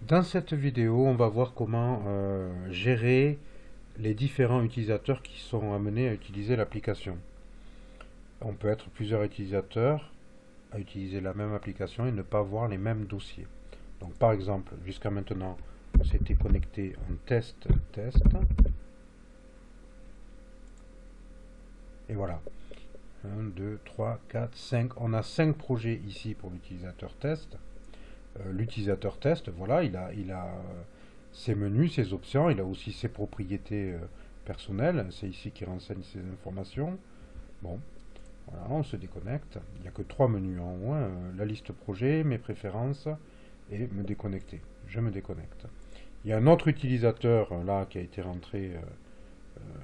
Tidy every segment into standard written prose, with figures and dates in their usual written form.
Dans cette vidéo, on va voir comment gérer les différents utilisateurs qui sont amenés à utiliser l'application. On peut être plusieurs utilisateurs à utiliser la même application et ne pas voir les mêmes dossiers. Donc par exemple, jusqu'à maintenant, on s'était connecté en test. Et voilà. 1, 2, 3, 4, 5. On a 5 projets ici pour l'utilisateur test. L'utilisateur test, voilà, il a ses menus, ses options, il a aussi ses propriétés personnelles. C'est ici qu'il renseigne ses informations. Bon, voilà, on se déconnecte. Il n'y a que 3 menus en haut, hein, la liste projet, mes préférences et me déconnecter. Je me déconnecte. Il y a un autre utilisateur là qui a été rentré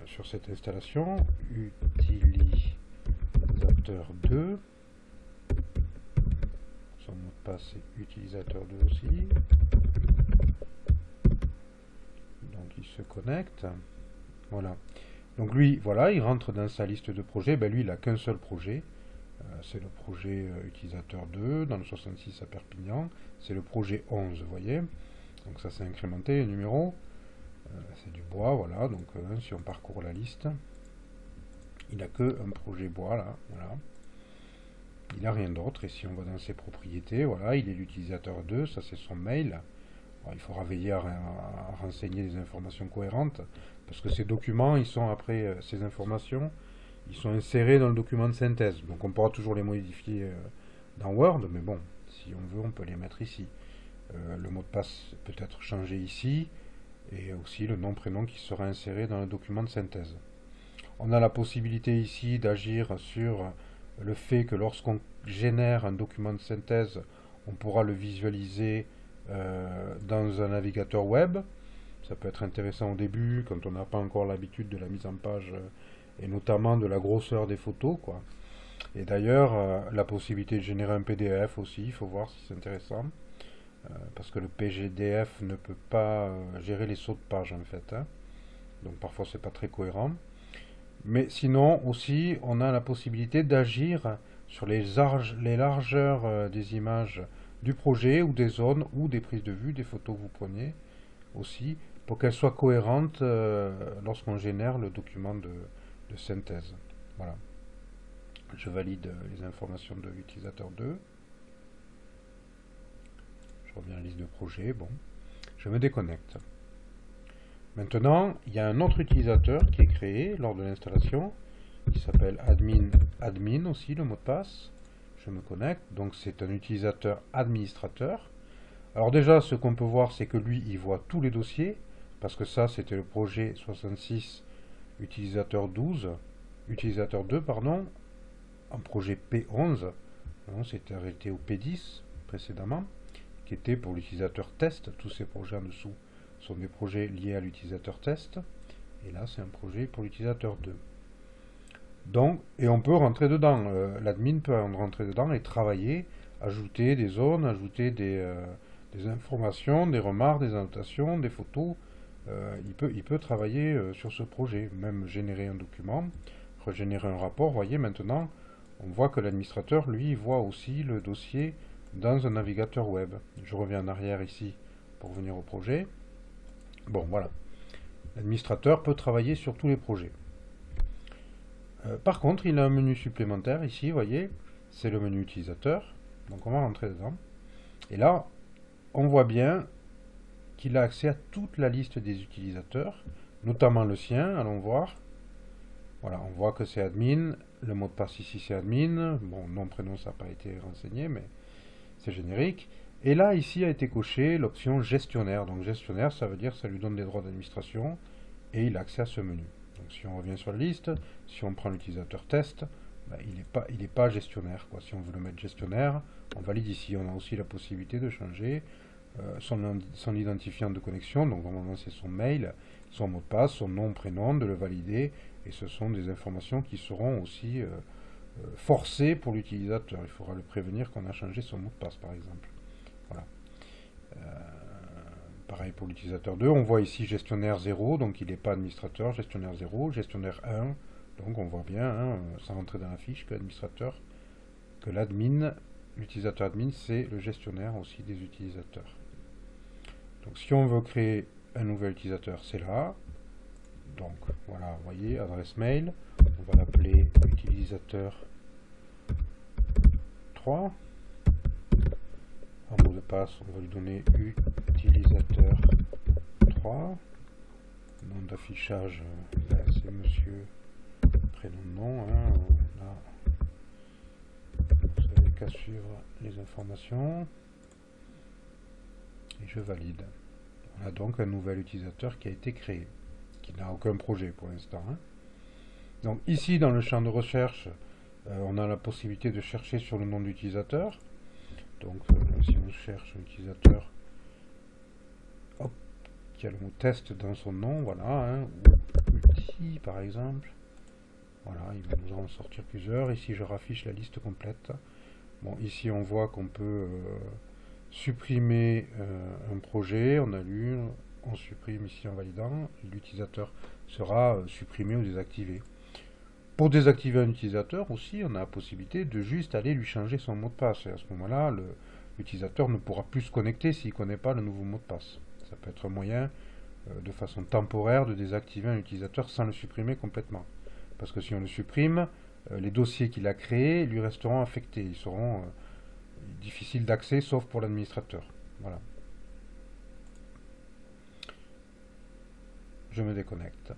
sur cette installation, utilisateur 2. Son mot de passe est utilisateur 2 aussi. Donc il se connecte. Voilà. Donc lui, voilà, il rentre dans sa liste de projets. Ben lui, il n'a qu'un seul projet. C'est le projet utilisateur 2 dans le 66 à Perpignan. C'est le projet 11, vous voyez. Donc ça s'est incrémenté, le numéro. C'est du bois, voilà. Donc si on parcourt la liste, il n'a qu'un projet bois, là. Voilà. Il n'a rien d'autre. Et si on va dans ses propriétés, voilà, il est l'utilisateur 2. Ça, c'est son mail. Alors, il faudra veiller à renseigner des informations cohérentes. Parce que ces documents, ils sont après, ces informations, ils sont insérés dans le document de synthèse. Donc on pourra toujours les modifier dans Word, mais bon, si on veut, on peut les mettre ici. Le mot de passe peut être changé ici, et aussi le nom-prénom qui sera inséré dans le document de synthèse. On a la possibilité ici d'agir sur le fait que lorsqu'on génère un document de synthèse, on pourra le visualiser dans un navigateur web. Ça peut être intéressant au début, quand on n'a pas encore l'habitude de la mise en page et notamment de la grosseur des photos, quoi. Et d'ailleurs, la possibilité de générer un PDF aussi, il faut voir si c'est intéressant. Parce que le PGDF ne peut pas gérer les sauts de page en fait, hein. Donc parfois c'est pas très cohérent. Mais sinon aussi, on a la possibilité d'agir sur les largeurs des images du projet ou des zones ou des prises de vue, des photos que vous prenez aussi, pour qu'elles soient cohérentes lorsqu'on génère le document de synthèse. Voilà. Je valide les informations de l'utilisateur 2. Je reviens à la liste de projets. Bon. Je me déconnecte. Maintenant, il y a un autre utilisateur qui est créé lors de l'installation. Il s'appelle admin aussi, le mot de passe. Je me connecte. Donc c'est un utilisateur administrateur. Alors déjà, ce qu'on peut voir, c'est que lui, il voit tous les dossiers. Parce que ça, c'était le projet 66 utilisateur 12. Utilisateur 2, pardon. Un projet P11. C'était arrêté au P10 précédemment, qui était pour l'utilisateur test. Tous ces projets en dessous sont des projets liés à l'utilisateur test. Et là, c'est un projet pour l'utilisateur 2. Donc, et on peut rentrer dedans. L'admin peut rentrer dedans et travailler, ajouter des zones, ajouter des informations, des remarques, des annotations, des photos. Il peut travailler sur ce projet, même générer un document, régénérer un rapport. Vous voyez, maintenant, on voit que l'administrateur, lui, voit aussi le dossier dans un navigateur web. Je reviens en arrière ici pour venir au projet. Bon, voilà. L'administrateur peut travailler sur tous les projets. Par contre, il a un menu supplémentaire ici, vous voyez, c'est le menu utilisateur. Donc on va rentrer dedans. Et là, on voit bien qu'il a accès à toute la liste des utilisateurs, notamment le sien, allons voir. Voilà, on voit que c'est admin, le mot de passe ici c'est admin, bon, nom, prénom, ça n'a pas été renseigné, mais c'est générique. Et là, ici a été coché l'option gestionnaire. Donc gestionnaire, ça veut dire que ça lui donne des droits d'administration, et il a accès à ce menu. Donc si on revient sur la liste, si on prend l'utilisateur test, ben, il n'est pas gestionnaire, quoi. Si on veut le mettre gestionnaire, on valide ici. On a aussi la possibilité de changer son identifiant de connexion, donc normalement c'est son mail, son mot de passe, son nom, prénom, de le valider, et ce sont des informations qui seront aussi forcées pour l'utilisateur. Il faudra le prévenir qu'on a changé son mot de passe, par exemple. Voilà. Pareil pour l'utilisateur 2, on voit ici gestionnaire 0, donc il n'est pas administrateur, gestionnaire 0, gestionnaire 1, donc on voit bien, hein, sans rentrer dans la fiche, que l'administrateur, que l'admin, l'utilisateur admin, c'est le gestionnaire aussi des utilisateurs. Donc si on veut créer un nouvel utilisateur, c'est là. Donc voilà, vous voyez, adresse mail. On va l'appeler utilisateur 3. En mot de passe, on va lui donner utilisateur 3. Nom d'affichage, c'est monsieur, prénom, nom. Hein, vous n'avez qu'à suivre les informations. Et je valide. On a donc un nouvel utilisateur qui a été créé, qui n'a aucun projet pour l'instant. Hein. Donc ici, dans le champ de recherche, on a la possibilité de chercher sur le nom de l'utilisateur. Donc si on cherche un utilisateur qui a le mot test dans son nom, voilà, hein, ou outil par exemple, voilà, il va nous en sortir plusieurs. Ici je raffiche la liste complète. Bon, ici on voit qu'on peut supprimer un projet, on allume, on supprime ici en validant, l'utilisateur sera supprimé ou désactivé. Pour désactiver un utilisateur aussi, on a la possibilité de juste aller lui changer son mot de passe. Et à ce moment-là, l'utilisateur ne pourra plus se connecter s'il ne connaît pas le nouveau mot de passe. Ça peut être un moyen, de façon temporaire, de désactiver un utilisateur sans le supprimer complètement. Parce que si on le supprime, les dossiers qu'il a créés lui resteront affectés. Ils seront difficiles d'accès, sauf pour l'administrateur. Voilà. Je me déconnecte.